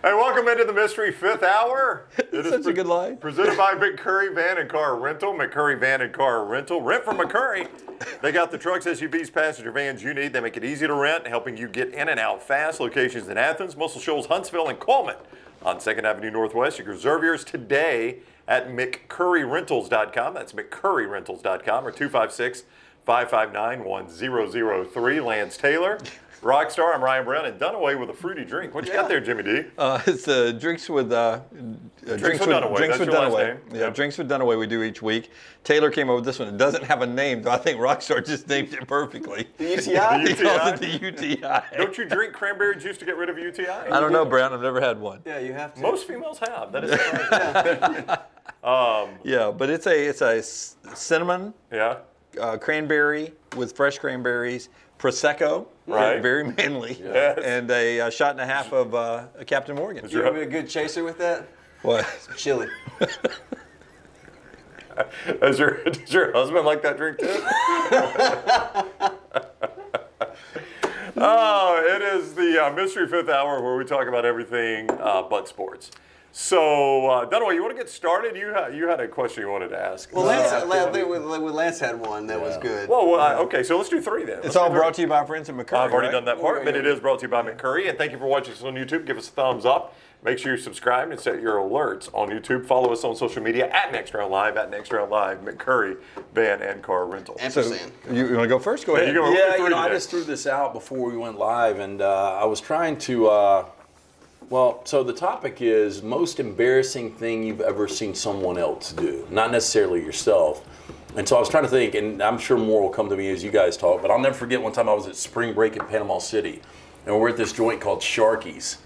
Hey, welcome into the Mystery Fifth Hour. It is Such a good line. Presented by McCurry Van Car Rental. McCurry Van Car Rental. Rent from McCurry. They got the trucks, SUVs, passenger vans you need. They make it easy to rent, helping you get in and out fast. Locations in Athens, Muscle Shoals, Huntsville, and Coleman on 2nd Avenue Northwest. You can reserve yours today at McCurryRentals.com. That's McCurryRentals.com or 256-559-1003. Lance Taylor. Rockstar, I'm Ryan Brown, and Dunaway with a fruity drink. What you got there, Jimmy D? It's drinks with Drinks with Dunaway. Drinks That's with your last Dunaway. name. Yeah, Yep. Drinks with Dunaway we do each week. Taylor came up with this one. It doesn't have a name, though. I think Rockstar just named it perfectly. The UTI? He calls it the UTI. Don't you drink cranberry juice to get rid of UTI? I don't know, Brown. I've never had one. Yeah, you have to. Most females have. That is surprising. Yeah, but it's a cinnamon Yeah. cranberry with fresh cranberries, Prosecco, Right. very manly, Yes. and a shot and a half of Captain Morgan. You want me a good chaser with that? What? Chili. Does your husband like that drink too? Oh, it is the Mystery Fifth Hour where we talk about everything but sports. So, Dunaway, you want to get started? You had a question you wanted to ask. Well, Lance had one that was good. Well, okay, so let's do three then. It's all brought to you by our friends at McCurry. I've already right? done that part, but it is brought to you by McCurry. And thank you for watching us on YouTube. Give us a thumbs up. Make sure you subscribe and set your alerts on YouTube. Follow us on social media at Next Round Live, McCurry Van and Car Rental. So, you want to go first? Go ahead. you go. Yeah, Three I today. just threw this out before we went live, and I was trying to, so the topic is most embarrassing thing you've ever seen someone else do, not necessarily yourself. And so I was trying to think, and I'm sure more will come to me as you guys talk, but I'll never forget one time I was at spring break in Panama City, and we're at this joint called Sharky's.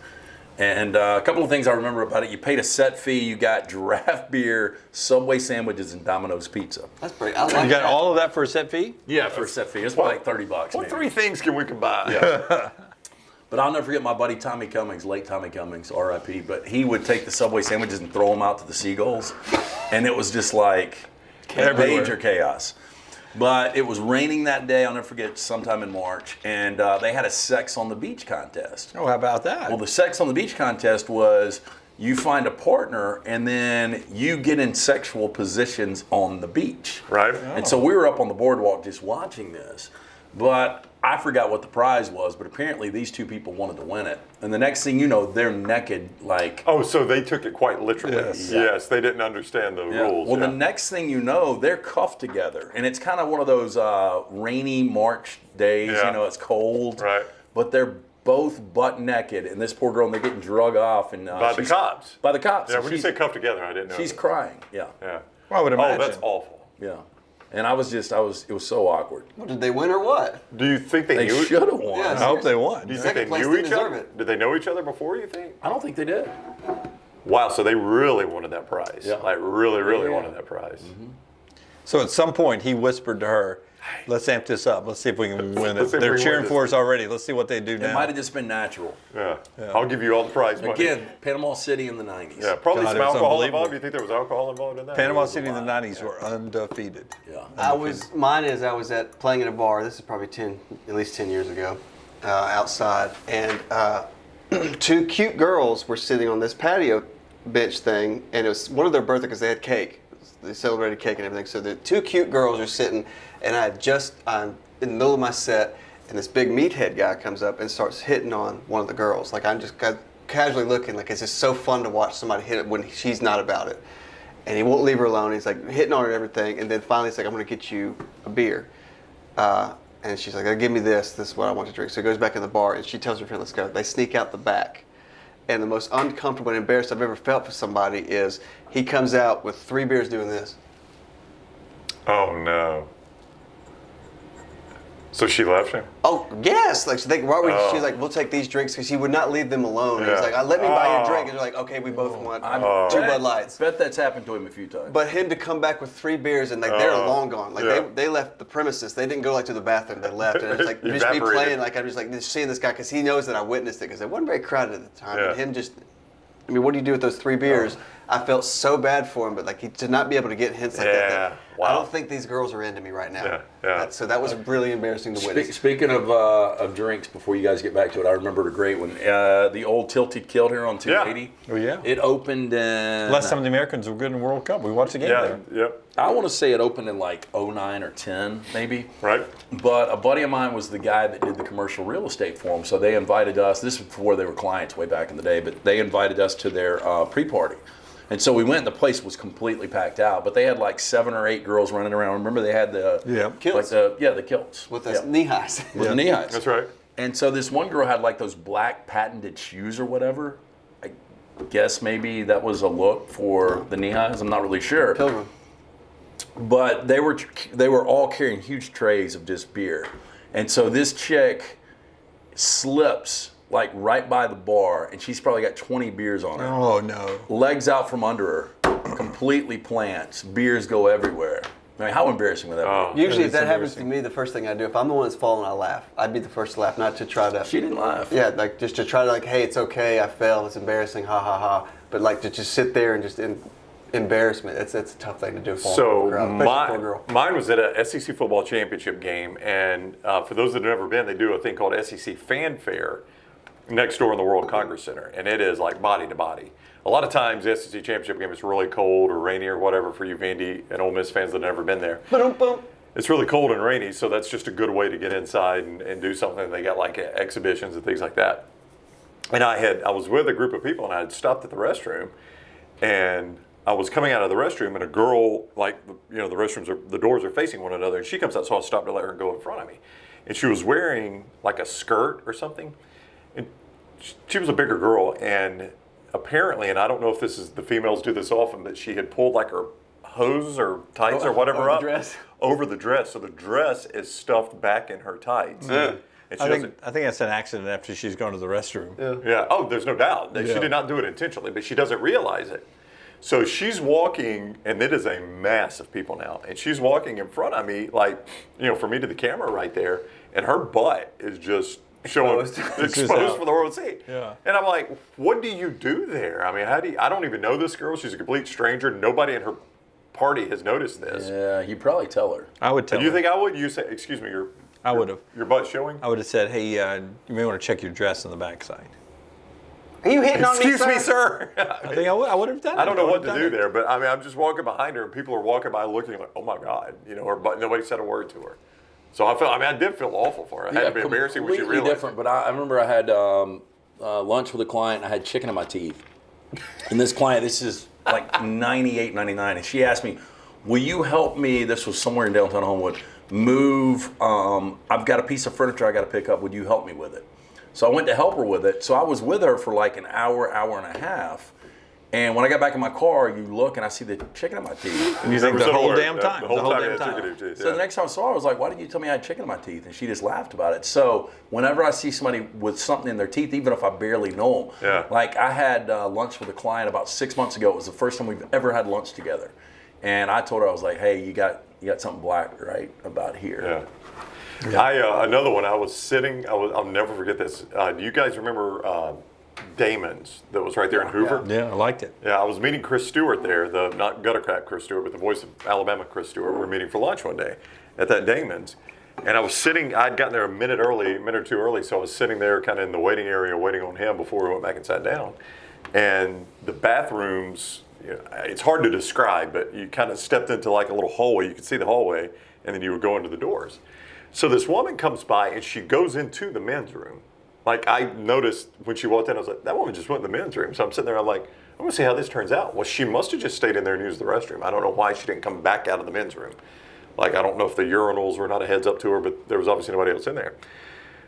And a couple of things I remember about it. You paid a set fee, you got draft beer, Subway sandwiches, and Domino's pizza. That's pretty. I like You got that. all of that for a set fee? Yeah, for a set fee. It's like $30 What maybe. three things can we combine? But I'll never forget my buddy Tommy Cummings, late Tommy Cummings, R.I.P. But he would take the Subway sandwiches and throw them out to the seagulls, and it was just like major chaos. But it was raining that day. I'll never forget. Sometime in March, and they had a sex on the beach contest. Oh, how about that? Well, the sex on the beach contest was you find a partner, and then you get in sexual positions on the beach. Right? And so we were up on the boardwalk just watching this, but I forgot what the prize was, but apparently these two people wanted to win it. And the next thing you know, they're naked like... Oh, so they took it quite literally. Yes. They didn't understand the Yeah. rules. Well, the next thing you know, they're cuffed together. And it's kind of one of those rainy March days, Yeah. it's cold. Right. But they're both butt naked, and this poor girl, and they're getting drug off. And By the cops. By the cops. Yeah, And when you she's- say cuffed together, I didn't know. She's that. crying, yeah. Yeah. Well, I would imagine. Oh, that's awful. Yeah. And it was so awkward. Well, did they win or what? Do you think they They knew? should have won. Yeah. I hope they won. Do you think Second they place knew didn't each other? deserve it. Did they know each other before, you think? I don't think they did. Wow, so they really wanted that prize. Yeah. Like, really, really Yeah. wanted that prize. So at some point, he whispered to her, let's amp this up. Let's see if we can win Let's it. see if They're we can cheering win for this. us already. Let's see what they do It now. might have just been natural. Yeah. I'll give you all the prize money. Again, Panama City in the 90s. Yeah, probably God, some it was alcohol unbelievable. involved. Do you think there was alcohol involved in that? Panama City in the 90s were undefeated. Yeah. I was at playing in a bar. This is probably at least 10 years ago, outside, and two cute girls were sitting on this patio bench thing, and it was one of their birthday because they had cake. They celebrated cake and everything. So the two cute girls are sitting, and I'm in the middle of my set, and this big meathead guy comes up and starts hitting on one of the girls. Like I'm just casually looking, like it's just so fun to watch somebody hit it when she's not about it. And he won't leave her alone. He's like hitting on her and everything. And then finally he's like, I'm going to get you a beer. And she's like, give me this. This is what I want to drink. So he goes back in the bar and she tells her friend, let's go. They sneak out the back. And the most uncomfortable and embarrassed I've ever felt for somebody is he comes out with 3 beers doing this. Oh, no. So she left him? Oh, yes. Like, so she's like, we'll take these drinks because he would not leave them alone. Yeah. He's like, let me buy you a drink. And they're like, okay, we both want 2 Bud Lights. Bet that's happened to him a few times. But him to come back with 3 beers and like they're long gone. Like yeah. they left the premises. They didn't go like to the bathroom. They left, and it's like just me Evaporated. playing. Like I'm just like just seeing this guy because he knows that I witnessed it because it wasn't very crowded at the time. Yeah. And him just I mean, what do you do with those 3 beers? I felt so bad for him, but like to not be able to get hints like that. Wow. I don't think these girls are into me right now. Yeah. So that was really embarrassing to witness. Speaking of drinks, before you guys get back to it, I remembered a great one. The old Tilted Kilt here on 280. Oh, yeah. It opened in... Last time the Americans were good in the World Cup, we watched the game there. Yep. I want to say it opened in like 09 or 10, maybe. Right. But a buddy of mine was the guy that did the commercial real estate for him. So they invited us. This was before they were clients way back in the day, but they invited us to their pre-party. And so we went, and the place was completely packed out. But they had like 7 or 8 girls running around. Remember, they had the Kilts. the kilts With the knee highs. with the knee highs. That's right. And so this one girl had like those black patented shoes or whatever. I guess maybe that was a look for the knee highs. I'm not really sure. Pilgrim. But they were all carrying huge trays of just beer. And so this chick slips like right by the bar, and she's probably got 20 beers on her. Oh, no. Legs out from under her, completely plants. Beers go everywhere. I mean, how embarrassing would that be? Usually, if It's that happens to embarrassing. me, the first thing I do, if I'm the one that's falling, I laugh. I'd be the first to laugh, not to try to. She didn't laugh. Yeah, like just to try to like, hey, it's okay, I fell, it's embarrassing, ha ha ha. But like to just sit there and just embarrassment, it's a tough thing to do for So a crowd, especially for a girl. mine was at a SEC football championship game, and for those that have never been, they do a thing called SEC Fanfare next door in the World Congress Center, and it is like body to body. A lot of times, the SEC championship game is really cold or rainy or whatever for you Vandy and Ole Miss fans that have never been there. Ba-dum-bum. It's really cold and rainy, so that's just a good way to get inside and do something. They got like exhibitions and things like that. And I was with a group of people, and I had stopped at the restroom, and I was coming out of the restroom, and a girl, like, the restrooms the doors are facing one another, and she comes out, so I stopped to let her go in front of me. And she was wearing like a skirt or something, and she was a bigger girl, and apparently, and I don't know if the females do this often, but she had pulled like her hose or tights or whatever over the up dress. over the dress, so the dress is stuffed back in her tights. Yeah. And she I doesn't. think that's an accident after she's gone to the restroom. Yeah. Oh, there's no doubt. She Yeah. did not do it intentionally, but she doesn't realize it. So she's walking, and it is a mass of people now. And she's walking in front of me, like, for me to the camera right there, and her butt is just showing exposed for the world to see. Yeah. And I'm like, what do you do there? I mean, I don't even know this girl. She's a complete stranger. Nobody in her party has noticed this. Yeah, you probably tell her. I would tell Do you her. think I would? You say, excuse me, I would have. your butt showing? I would have said, hey, you may want to check your dress on the backside. Are you hitting on me, Excuse me, sir. I think I would have done it. I don't know would what have to done do it. there, but I mean, I'm just walking behind her, and people are walking by looking like, oh my God, her butt. Nobody said a word to her. So I did feel awful for her. It had to be embarrassing when she Completely realized. different, but I remember I had lunch with a client, and I had chicken in my teeth. And this client, this is like 98, 99, and she asked me, will you help me, this was somewhere in downtown Homewood, move, I've got a piece of furniture I got to pick up, would you help me with it? So I went to help her with it. So I was with her for like an hour, hour and a half. And when I got back in my car, you look and I see the chicken in my teeth. And you think Never the said a whole word. damn Yeah, time. the whole time you had damn chicken in your teeth, So yeah. the next time I saw her, I was like, why didn't you tell me I had chicken in my teeth? And she just laughed about it. So whenever I see somebody with something in their teeth, even if I barely know them, Yeah. like I had lunch with a client about 6 months ago. It was the first time we've ever had lunch together. And I told her, I was like, hey, you got something black right about here. Yeah. Another one. I was sitting. I'll never forget this. Do you guys remember Damon's that was right there in Hoover? Yeah, I liked it. Yeah, I was meeting Chris Stewart there, not gutter crap Chris Stewart, but the voice of Alabama Chris Stewart. We were meeting for lunch one day at that Damon's. And I was sitting, I'd gotten there a minute or two early, so I was sitting there kind of in the waiting area waiting on him before we went back and sat down. And the bathrooms, it's hard to describe, but you kind of stepped into like a little hallway. You could see the hallway, and then you would go into the doors. So this woman comes by, and she goes into the men's room. Like, I noticed when she walked in, I was like, that woman just went in the men's room. So I'm sitting there, I'm like, I'm going to see how this turns out. Well, she must have just stayed in there and used the restroom. I don't know why she didn't come back out of the men's room. Like, I don't know if the urinals were not a heads up to her, but there was obviously nobody else in there.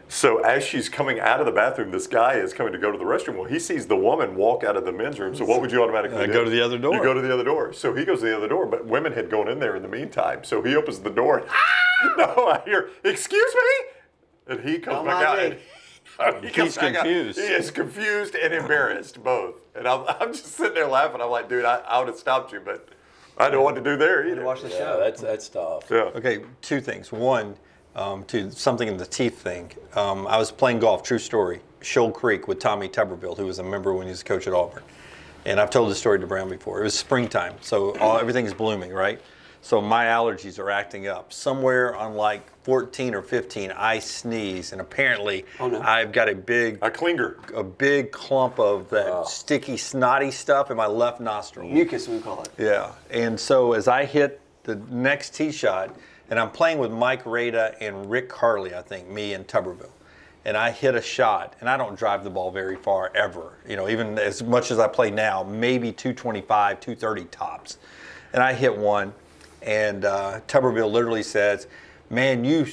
So as she's coming out of the bathroom, this guy is coming to go to the restroom. Well, he sees the woman walk out of the men's room. So what would you automatically do? Go to the other door. You go to the other door. So he goes to the other door, but women had gone in there in the meantime. So he opens the door. And, no, I hear, excuse me? And he comes back out. And, He's confused. He is confused and embarrassed, both. And I'm just sitting there laughing. I'm like, dude, I would have stopped you, but I don't know what to do there either. Watch the Yeah, show. that's tough. Yeah. Okay, two things. One, to something in the teeth thing. I was playing golf, true story, Shoal Creek with Tommy Tuberville, who was a member when he was a coach at Auburn. And I've told this story to Brown before. It was springtime, so everything's blooming, right? So my allergies are acting up. Somewhere on like 14 or 15, I sneeze, and apparently I've got a big clump of that sticky, snotty stuff in my left nostril. Mucus, we call it. Yeah, and so as I hit the next tee shot, and I'm playing with Mike Rada and Rick Harley, I think, me and Tuberville, and I hit a shot, and I don't drive the ball very far ever. You know, even as much as I play now, maybe 225, 230 tops. And I hit one, and Tuberville literally says, "Man, you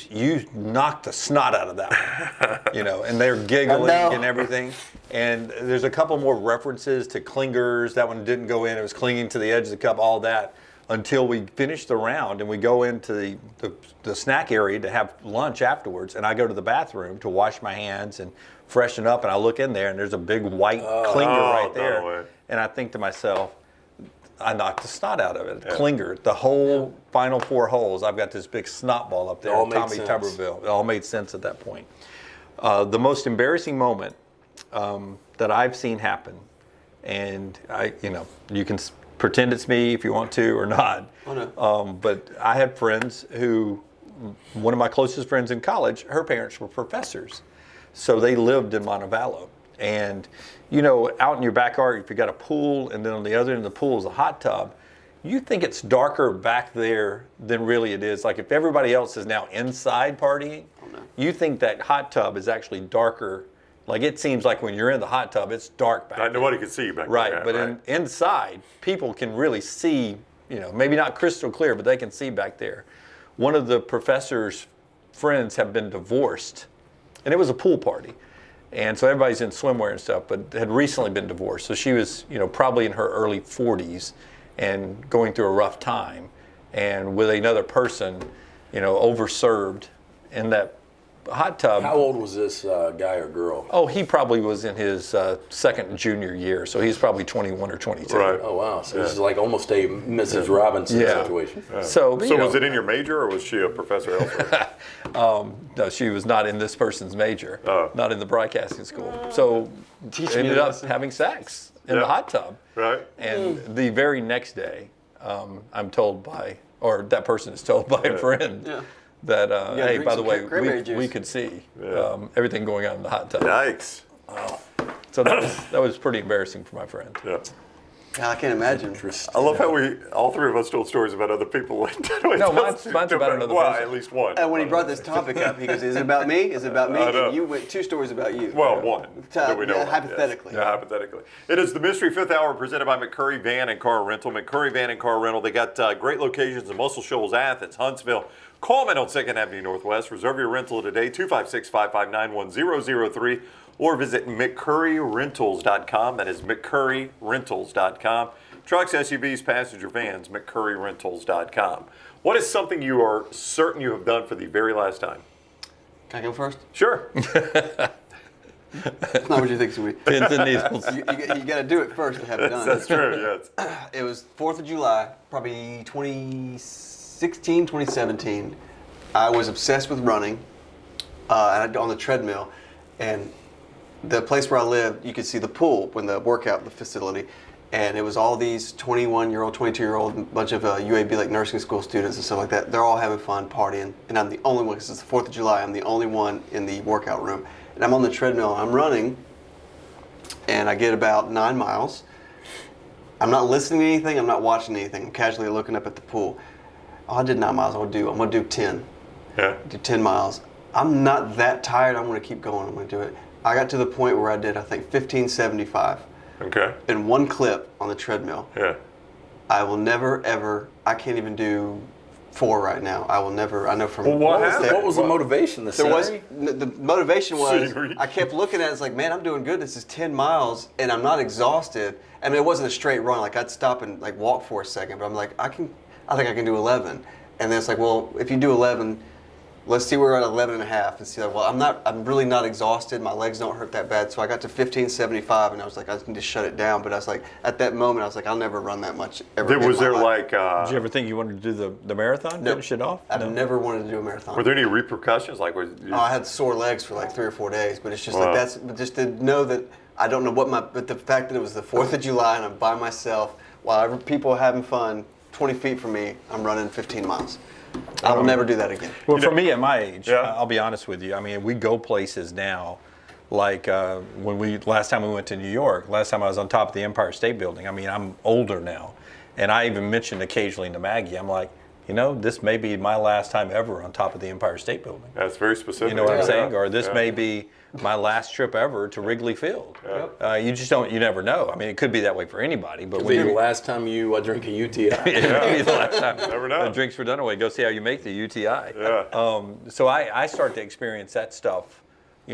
knocked the snot out of that one." You know, and they're giggling and everything. And there's a couple more references to clingers. That one didn't go in. It was clinging to the edge of the cup, all that, until we finish the round and we go into the snack area to have lunch afterwards. and I go to the bathroom to wash my hands and freshen up, and I look in there and there's a big white clinger right there. No way. And I think to myself, I knocked the snot out of it. Clinger, the whole final 4 holes, I've got this big snot ball up there. It all made Tommy sense. Tuberville. It all made sense at that point. The most embarrassing moment that I've seen happen, and you can pretend it's me if you want to or not. But I had friends who, one of my closest friends in college, her parents were professors. So they lived in Montevallo. And, out in your backyard, if you got a pool, and then on the other end of the pool is a hot tub, you think it's darker back there than really it is. Like if everybody else is now inside partying, you think that hot tub is actually darker. Like it seems like when you're in the hot tub, it's dark back there. Nobody can see you back there. Right, but inside, people can really see, maybe not crystal clear, but they can see back there. One of the professor's friends have been divorced, and it was a pool party. And so everybody's in swimwear and stuff, but had recently been divorced. So she was, probably in her early 40s and going through a rough time. And with another person, overserved in that hot tub. How old was this guy or girl? Oh, he probably was in his second junior year, so he's probably 21 or 22. Right. Oh, wow. So this is like almost a Mrs. Robinson situation. Yeah. So was it in your major, or was she a professor elsewhere? No, she was not in this person's major, not in the broadcasting school. So ended up having sex in the hot tub. Right. And the very next day, I'm told or that person is told by a friend that, hey, by the way, we could see everything going on in the hot tub. Yikes. So that was pretty embarrassing for my friend. Yeah. I can't imagine. I love how all three of us told stories about other people. No, mine's about another person. At least one. And when he brought this topic up, he goes, "Is it about me? Is it about me?" And you went 2 stories about you. Well, one that we know of, hypothetically. Yes. Yeah, hypothetically. It is the Mystery Fifth Hour presented by McCurry Van and Car Rental. McCurry Van and Car Rental. They got great locations in Muscle Shoals, Athens, Huntsville. Call them on 2nd Avenue Northwest. Reserve your rental today, 256-559-1003, or visit McCurryRentals.com. That is McCurryRentals.com. Trucks, SUVs, passenger vans, McCurryRentals.com. What is something you are certain you have done for the very last time? Can I go first? Sure. That's not what you think it's going to be. Pins and needles. You got to do it first to have it done. That's true, yes. It was 4th of July, probably 2016, 2017. I was obsessed with running on the treadmill. And the place where I lived, you could see the pool when the facility. And it was all these 21-year-old, 22-year-old, bunch of UAB, like nursing school students and stuff like that. They're all having fun, partying. And I'm the only one, because it's the 4th of July, I'm the only one in the workout room. And I'm on the treadmill, I'm running, and I get about 9 miles. I'm not listening to anything, I'm not watching anything. I'm casually looking up at the pool. Oh, I did 9 miles, I'm gonna do 10. Yeah. Do 10 miles. I'm not that tired, I'm gonna keep going, I'm gonna do it. I got to the point where I did, I think, 1575. Okay. In one clip on the treadmill. Yeah. I will never, ever, I can't even do 4 right now. I will never, I know from... Well, what happened? What was the motivation? The motivation was, Scenery. I kept looking at it, it's like, man, I'm doing good. This is 10 miles, and I'm not exhausted. I mean, it wasn't a straight run. Like, I'd stop and like walk for a second, but I'm like, I think I can do 11. And then it's like, well, if you do 11, let's see, we're at 11 and a half, and see, like, well, I'm really not exhausted. My legs don't hurt that bad. So I got to 1575, and I was like, I just need to shut it down. But I was like, at that moment, I was like, I'll never run that much ever. Was there life. Did you ever think you wanted to do the marathon? No. Finish it off? I've never wanted to do a marathon. Were there any repercussions? Like, I had sore legs for like 3 or 4 days, but it's just Wow. but just to know that I don't know but the fact that it was the 4th of July and I'm by myself while people are having fun 20 feet from me, I'm running 15 miles. I will never do that again. Well, for me at my age, Yeah. I'll be honest with you. I mean, we go places now, like last time we went to New York, last time I was on top of the Empire State Building. I mean, I'm older now, and I even mentioned occasionally to Maggie, I'm like, this may be my last time ever on top of the Empire State Building. That's very specific. You know what I'm Yeah. saying? Or this Yeah. may be my last trip ever to Wrigley Field. Yeah. You never know. I mean, it could be that way for anybody, but Could when be the you last time you drink a UTI. it could be the last time Never know. the drinks were done away. Go see how you make the UTI. Yeah. So I start to experience that stuff,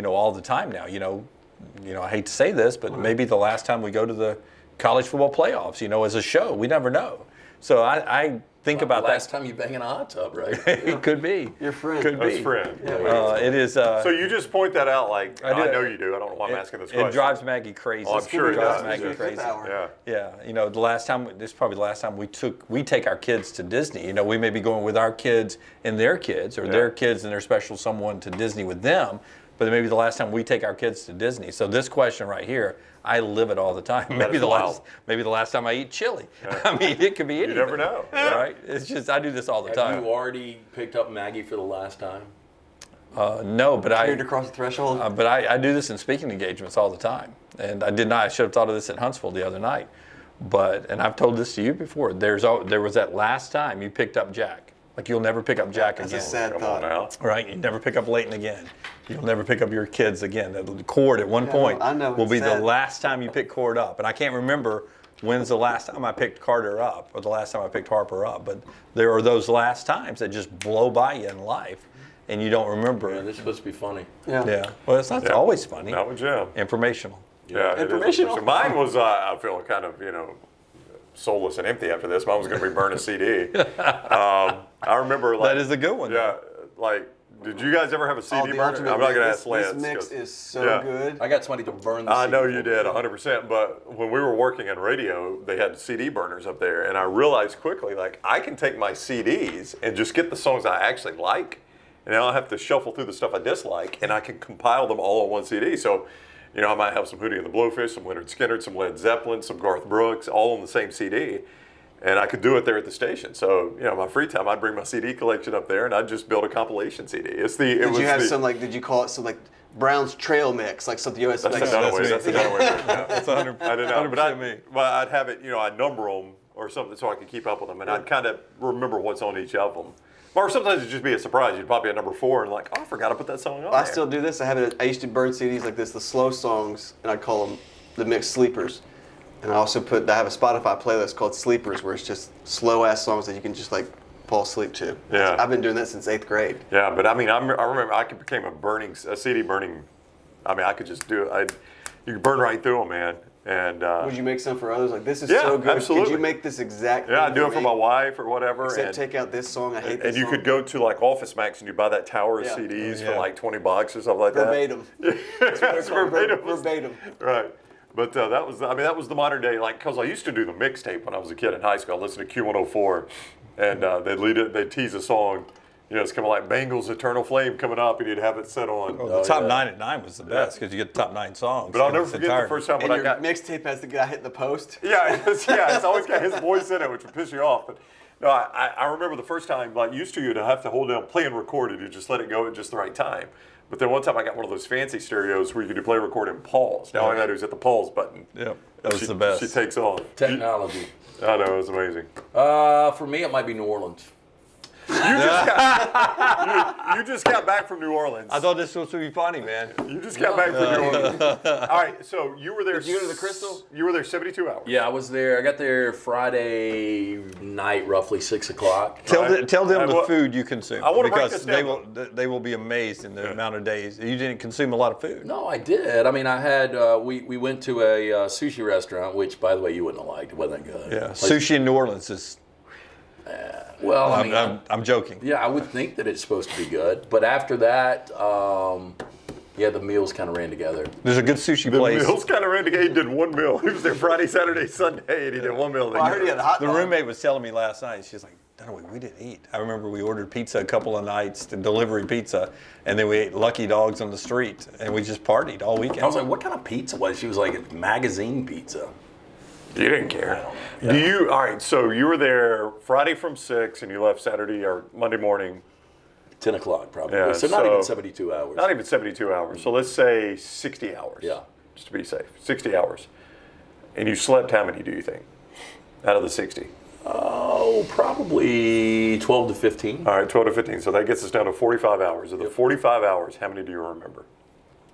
all the time now. I hate to say this, but maybe the last time we go to the college football playoffs, as a show, we never know. So I think about the last that. time you bang in a hot tub, right? It could be. Your friend. Could Best be. friend. It is. So you just point that out like, I do. I know you do. I don't know why I'm asking this question. It drives Maggie crazy. Oh, I'm sure it drives does. Maggie Yeah. crazy. Hour. Yeah. Yeah, the last time, this is probably the last time we take our kids to Disney. We may be going with our kids and their kids, or their kids and their special someone to Disney with them, but maybe the last time we take our kids to Disney. So this question right here, I live it all the time. Maybe is the wild. last time I eat chili. I mean, it could be anything. You never know. Yeah. Right? It's just, I do this all the Have time. you already picked up Maggie for the last time? No, but Carried across the threshold. I do this in speaking engagements all the time. And I did not, I should have thought of this at Huntsville the other night. And I've told this to you before, there was that last time you picked up Jack. Like, you'll never pick up Jack That's again. a sad Come on thought. now. Right? You never pick up Leighton again. You'll never pick up your kids again. The cord at one Yeah, point I know, will it's be sad. the last time you pick Cord up. And I can't remember when's the last time I picked Carter up or the last time I picked Harper up. But there are those last times that just blow by you in life and you don't remember. Yeah, this is supposed to be funny. Yeah. Well, it's not Yeah. always funny. Not with Jim. Informational. Yeah, it is Informational. Mine was, I feel kind of, soulless and empty after this. Mine was going to be burn a CD. I remember, like, That is a good one. yeah, like, did you guys ever have a CD the burner? ultimate I'm not going to mix. ask Lance. This mix 'cause- is so yeah. good. I got somebody to burn the I CD know for you me. did, 100%. But when we were working in radio, they had CD burners up there, and I realized quickly, like, I can take my CDs and just get the songs I actually like, and I don't have to shuffle through the stuff I dislike, and I can compile them all on one CD. So, I might have some Hootie and the Blowfish, some Leonard Skinner, some Led Zeppelin, some Garth Brooks, all on the same CD. And I could do it there at the station. So, my free time, I'd bring my CD collection up there, and I'd just build a compilation CD. Did Did you have some did you call it some like Brown's Trail mix, like something you always That's mix? a Dunaway. me. That's a Dunaway. Yeah. That's 100%, I didn't know, but 100% me. I'd have it, I'd number them or something so I could keep up with them, and I'd kind of remember what's on each of them. Or sometimes it'd just be a surprise. You'd pop in at number 4 and like, oh, I forgot to put that song on I there. still do this. I used to burn CDs like this, the slow songs, and I call them the mixed sleepers. And I also I have a Spotify playlist called Sleepers, where it's just slow ass songs that you can just like fall asleep to. Yeah. I've been doing that since 8th grade. Yeah, but I mean, I remember I became a CD burning. I mean, I could just do it. You could burn right through them, man. And Would you make some for others? Like, this is Yeah, so good. absolutely. Could you make this exact yeah, thing I'd do it for me? my wife or whatever. Except and, take out this song. I hate this and you song. could go to like Office Max and you buy that tower of Yeah. CDs Yeah. for like $20 or something like verbatim. that. That's verbatim. Verbatim. Right. But that was the modern day, like, because I used to do the mixtape when I was a kid in high school. I listened to Q104, and they'd tease a song. It's kind of like Bengals Eternal Flame coming up, and you'd have it set on. The top 9 at 9 was the best because you get the top 9 songs. But I'll in never its forget the entirety. first time And when your I got. mixtape has the guy hitting the post. Yeah, it's always got his voice in it, which would piss you off. But no, I remember the first time, like, used to, you'd have to hold down play and record it. You just let it go at just the right time. But then one time I got one of those fancy stereos where you could do play, record, and pause. Now all I got to do is hit the pause button. Yep, that was the best. She takes off. Technology. I know, it was amazing. For me, it might be New Orleans. You just got back from New Orleans. I thought this was to be funny, man. You just got back from New Orleans. All right, so you were there. Did you go to the Crystal? You were there 72 hours. Yeah, I was there. I got there Friday night, roughly 6 o'clock. Tell them I the wa- food you consume. I wanna break because this they will be amazed in the amount of days you didn't consume a lot of food. No, I did. I mean, I had we went to a sushi restaurant, which, by the way, you wouldn't have liked. It wasn't good. Yeah, Like, sushi in New Orleans is Well, I mean, I'm joking. yeah, I would think that it's supposed to be good, but after that, yeah, the meals kind of ran together. There's a good sushi The place. meals kind of ran together. He did one meal. He was there Friday, Saturday, Sunday, and he did one meal. Well, I heard he had a hot The dog. roommate was telling me last night, she's like, Dunaway, we didn't eat. I remember we ordered pizza a couple of nights, the delivery pizza, and then we ate Lucky Dogs on the street, and we just partied all weekend. I was like, what kind of pizza was it? She was like, it's magazine pizza. You didn't care. Yeah. Do you? All right. So you were there Friday from 6, and you left Saturday or Monday morning. 10 o'clock probably. Yeah, so not so- even 72 hours. Not even 72 hours. So let's say 60 hours. Yeah. Just to be safe, 60 hours. And you slept how many? Do you think? Out of the 60. Oh, probably 12 to 15. All right, 12 to 15. So that gets us down to 45 hours. Of the 45 hours, how many do you remember?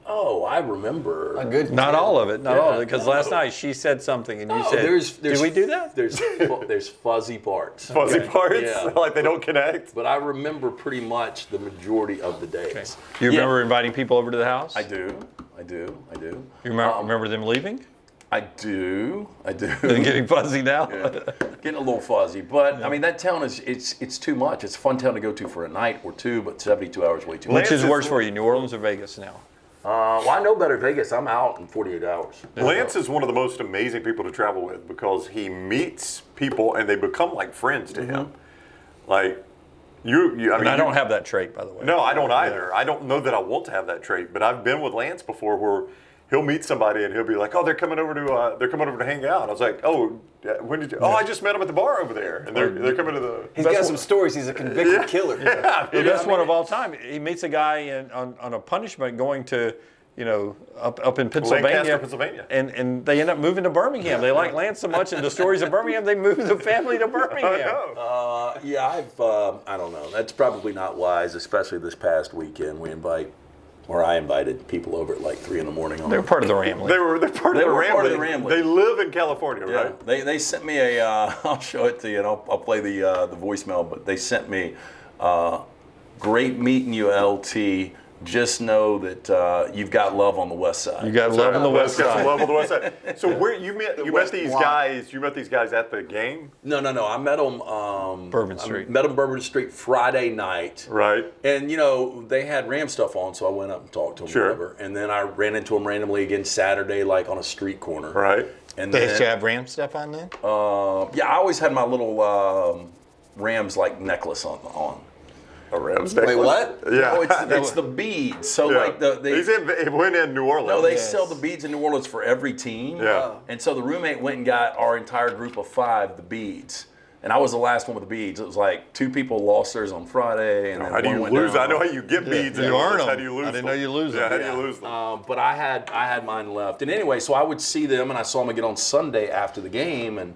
Oh, I remember. A good Not 10. all of it, not all of it, Yeah, because no. last night she said something and you Oh, said, there's, did we do that? There's fuzzy parts. Fuzzy parts? Yeah. Like they don't connect? But I remember pretty much the majority of the days. You Yeah. remember inviting people over to the house? I do. You remember them leaving? I do. And getting fuzzy now? Getting a little fuzzy, but I mean that town is it's too much. It's a fun town to go to for a night or two, but 72 hours way too much. Which is worse for you, New Orleans or Vegas now? Well, I know better Vegas. I'm out in 48 hours. Lance is one of the most amazing people to travel with because he meets people and they become like friends to him. Like, I mean, I don't have that trait, by the way. No, I don't either. I don't know that I want to have that trait, but I've been with Lance before where he'll meet somebody and he'll be like, "Oh, they're coming over to hang out." I was like, "Oh, when did you? Oh, I just met them at the bar over there, and they're coming to the." He's got some stories. He's a convicted killer. Yeah, The best one of all time. He meets a guy on a punishment going to, up in Pennsylvania. Lancaster, Pennsylvania. And they end up moving to Birmingham. They like Lance so much and the stories of Birmingham, they moved the family to Birmingham. I know. Yeah, I don't know. That's probably not wise, especially this past weekend. I invited people over at like 3 in the morning. They're part of the Ramblin'. They're part They of the were part of Rambling. the Rambling. They live in California, Yeah, right? they sent me a. I'll show it to you, and I'll play the voicemail. But they sent me, great meeting you, LT. Just know that you've got love on the west side. You got love on the west Got some side. love on the west side. So where you met these block. guys? You met these guys at the game, No. I met them. Bourbon Street. I met them Bourbon Street Friday night. right? And they had Ram stuff on, so I went up and talked to them. Sure. Whatever. And then I ran into them randomly again Saturday, like on a street corner. Right. And They then, should have Ram stuff on then? yeah, I always had my little Rams like necklace on. A Rams Wait, necklace? what? Yeah. No, it's the beads. So Yeah. like he went in New Orleans. no, they Yes. sell the beads in New Orleans for every team. Yeah. And so the roommate went and got our entire group of 5 the beads. And I was the last one with the beads. It was like 2 people lost theirs on Friday, and then How do one you went lose? down. I know how you get beads. in You New earn Orleans. How them. do you lose I didn't them? know you lose Yeah, them. how do you lose them? But I had mine left. And anyway, so I would see them, and I saw them again on Sunday after the game, and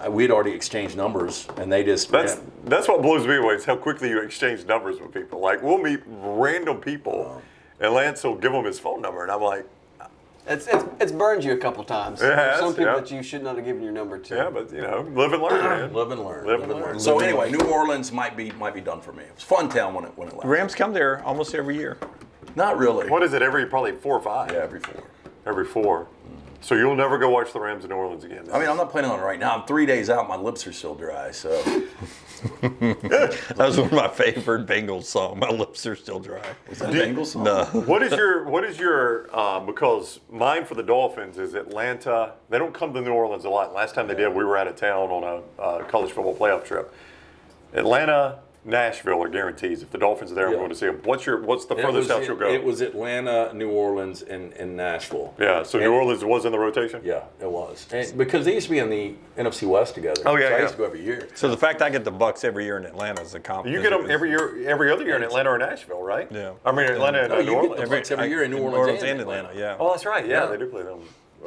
we had already exchanged numbers, and they just That's what blows me away. Is how quickly you exchange numbers with people. Like we'll meet random people, and Lance will give them his phone number, and I'm like, It's burned you a couple times. It has, Some people yeah. that you should not have given your number to. yeah, but live and learn, man. live and learn. Live and learn. So anyway, New Orleans might be done for me. It was a fun town when it left. Rams come there almost every year. Not really. What is it? Probably 4 or 5. Yeah, every 4. Every 4. So you'll never go watch the Rams in New Orleans again. I mean, I'm not planning on it right now. I'm 3 days out. My lips are still dry. So That was one of my favorite Bengals songs. My lips are still dry. is that a Bengals song? No. What is your because mine for the Dolphins is Atlanta. They don't come to New Orleans a lot. Last time they did, we were out of town on a college football playoff trip. Atlanta, Nashville are guarantees. If the Dolphins are there, I'm Yeah. going to see them. What's the furthest out you'll go? It was Atlanta, New Orleans, and Nashville. Yeah, so New Orleans was in the rotation? Yeah, it was. And because they used to be in the NFC West together. Oh, yeah, so I yeah. used to go every year. So the fact I get the Bucks every year in Atlanta is a compliment. You get them every other year in Atlanta or Nashville, right? Yeah. I mean, Atlanta and No, you New get Orleans. the Bucks every year in New Orleans and Atlanta. Yeah. Oh, that's right. Yeah, Yeah. they do play them.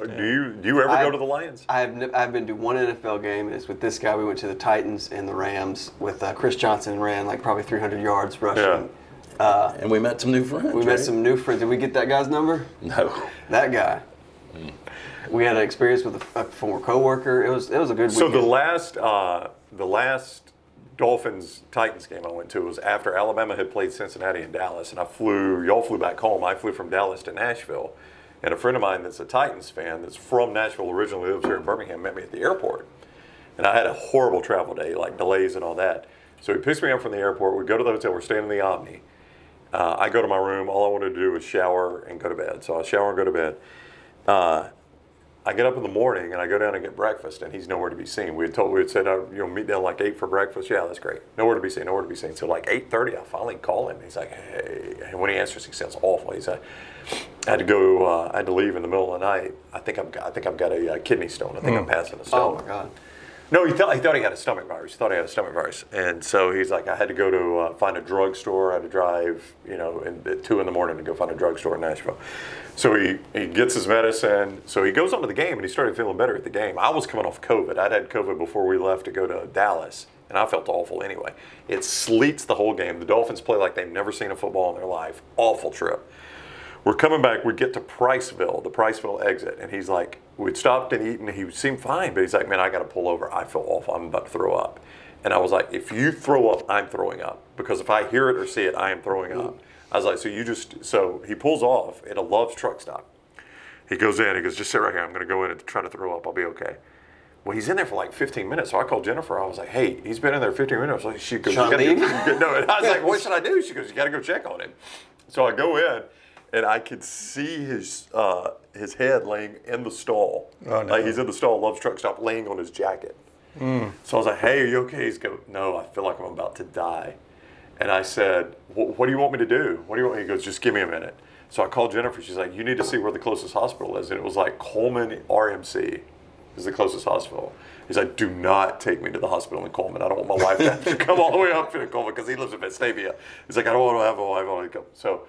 Do you ever go to the Lions? I've been to one NFL game, and it's with this guy. We went to the Titans and the Rams with Chris Johnson, ran like probably 300 yards rushing. Yeah. And we met some new friends. We met some new friends. Did we get that guy's number? No. That guy. We had an experience with a former coworker. It was a good So weekend. the last Dolphins Titans game I went to was after Alabama had played Cincinnati and Dallas, and y'all flew back home. I flew from Dallas to Nashville, and a friend of mine that's a Titans fan that's from Nashville originally lives here in Birmingham met me at the airport, And I had a horrible travel day, like delays and all that. So he picks me up from the airport. We go to the hotel. We're staying in the Omni. I go to my room. All I wanted to do was shower and go to bed. So I shower and go to bed. I get up in the morning and I go down and get breakfast, and he's nowhere to be seen. We had said, meet down like 8 for breakfast. Yeah, that's great. Nowhere to be seen. Nowhere to be seen. So like 8:30, I finally call him. He's like, hey. And when he answers, he sounds awful. He's like, I had to go. I had to leave in the middle of the night. I think I've got a kidney stone. I think I'm passing a stone. Oh my God. No, he thought he had a stomach virus. He thought he had a stomach virus, and so he's like, I had to go to find a drugstore. I had to drive, at 2 in the morning to go find a drugstore in Nashville. So he gets his medicine. So he goes on to the game, and he started feeling better at the game. I was coming off COVID. I'd had COVID before we left to go to Dallas, and I felt awful anyway. It sleets the whole game. The Dolphins play like they've never seen a football in their life. Awful trip. We're coming back. We get to Priceville, the Priceville exit, and he's like, we'd stopped and eaten. He seemed fine, but he's like, man, I got to pull over. I feel awful. I'm about to throw up. And I was like, if you throw up, I'm throwing up, because if I hear it or see it, I am throwing up. I was like, so he pulls off at a Love's truck stop. He goes in. He goes, just sit right here. I'm going to go in and try to throw up. I'll be okay. Well, he's in there for like 15 minutes. So I called Jennifer. I was like, hey, he's been in there 15 minutes. Like, she goes, Should I leave? no. And I was like, what should I do? She goes, you got to go check on him. So I go in. And I could see his head laying in the stall. Oh, no. Like he's in the stall, Love's truck stop, laying on his jacket. So I was like, hey, are you okay? He's going, no, I feel like I'm about to die. And I said, what do you want me to do? What do you want? He goes, just give me a minute. So I called Jennifer. She's like, you need to see where the closest hospital is. And it was like Coleman RMC is the closest hospital. He's like, do not take me to the hospital in Coleman. I don't want my wife to have to come all the way up to Coleman, because he lives in Vestavia. He's like, I don't want to have my wife on the come. So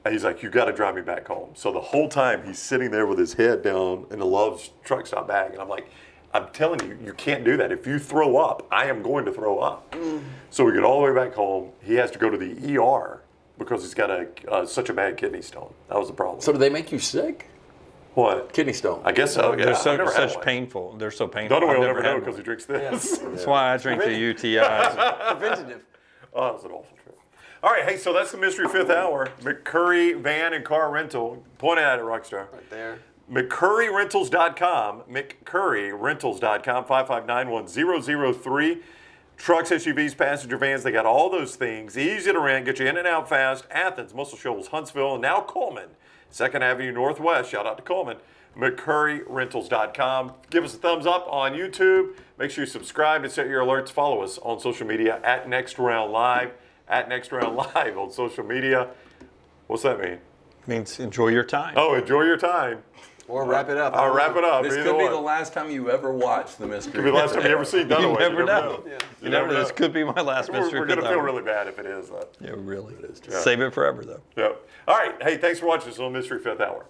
he's like, you got to drive me back home. So the whole time he's sitting there with his head down in the Love's truck stop bag. And I'm like, I'm telling you, you can't do that. If you throw up, I am going to throw up. So we get all the way back home. He has to go to the ER because he's got such a bad kidney stone. That was the problem. So do they make you sick? What? Kidney stone. I guess so, yeah. They're I've never had such one. painful. They're so painful. Dunaway will I've never had know one. because he drinks this. That's why I drink the UTIs. Preventative. Oh, that was an awful trip. All right, hey, so that's the Mystery Fifth Hour. McCurry Van and Car Rental. Point at it, Rockstar. Right there. McCurryRentals.com. McCurryRentals.com. 5591003. Trucks, SUVs, passenger vans, they got all those things. Easy to rent, get you in and out fast. Athens, Muscle Shoals, Huntsville, and now Coleman. 2nd Avenue Northwest. Shout out to Coleman. McCurryRentals.com. Give us a thumbs up on YouTube. Make sure you subscribe and set your alerts. Follow us on social media at Next Round Live. At Next Round Live on social media. What's that mean? Means enjoy your time. Oh, enjoy your time. Or wrap it up. I'll wrap it up. This either could be one. the last time you ever watch the Mystery. Could be the last time you ever see Dunaway. You never know. Yeah. You never know. This could be my last mystery. We're going to Fifth feel Hour. really bad if it is, though. Yeah, really. Yeah. Save it forever, though. Yep. All right. Hey, thanks for watching this on Mystery Fifth Hour.